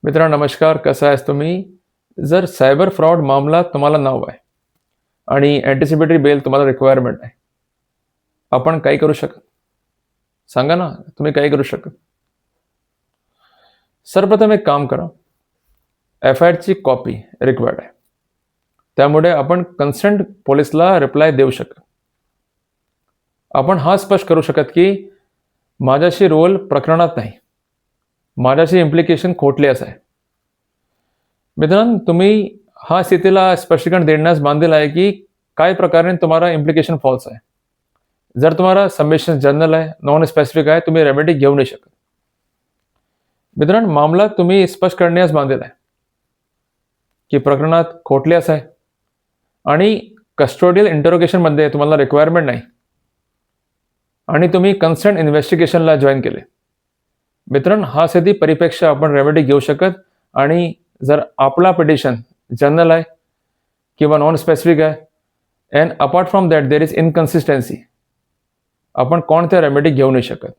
मित्रांनो नमस्कार, कसा आहेस तुम्ही? जर सायबर फ्रॉड मामला तुम्हाला नाव आहे आणि अँटिसिपेटरी बेल तुम्हाला रिक्वायरमेंट आहे, आपण काही करू शकत? सांगा ना, तुम्ही काही करू शकत? सर्वप्रथम एक काम करा, एफ-आय-आरची कॉपी रिक्वायर्ड आहे. त्यामुळे आपण कन्सर्न्ड पोलिसला रिप्लाय देऊ शकत. आपण हा स्पष्ट करू शकत की माझ्याशी रोल प्रकरणात नाही, माझ्याशी इम्प्लिकेशन खोटल्यास आहे. मित्रांनो, तुम्ही हा स्थितीला स्पष्टीकरण देण्यास बांधील आहे की काय प्रकारे तुम्हाला इम्प्लिकेशन फॉल्स आहे. जर तुम्हाला सबमिशन जनरल आहे, नॉन स्पेसिफिक आहे, तुम्ही रेमेडी घेऊ नाही शकत. मित्रांनो, मामला तुम्ही स्पष्ट करण्यास बांधील आहे की प्रकरणात खोटल्यास आहे आणि कस्टोडियल इंटरोगेशनमध्ये तुम्हाला रिक्वायरमेंट नाही आणि तुम्ही कन्सर्न इन्व्हेस्टिगेशनला जॉईन केले. मित्रांनो, हा स्थिती परिप्रेक्ष्य आपण रेमेडी घेऊ शकत आणि जर आपला पिटिशन जनरल आहे किंवा नॉन स्पेसिफिक आहे and apart from that there is inconsistency, आपण कोणत्या रेमेडी घेऊ नाही शकत.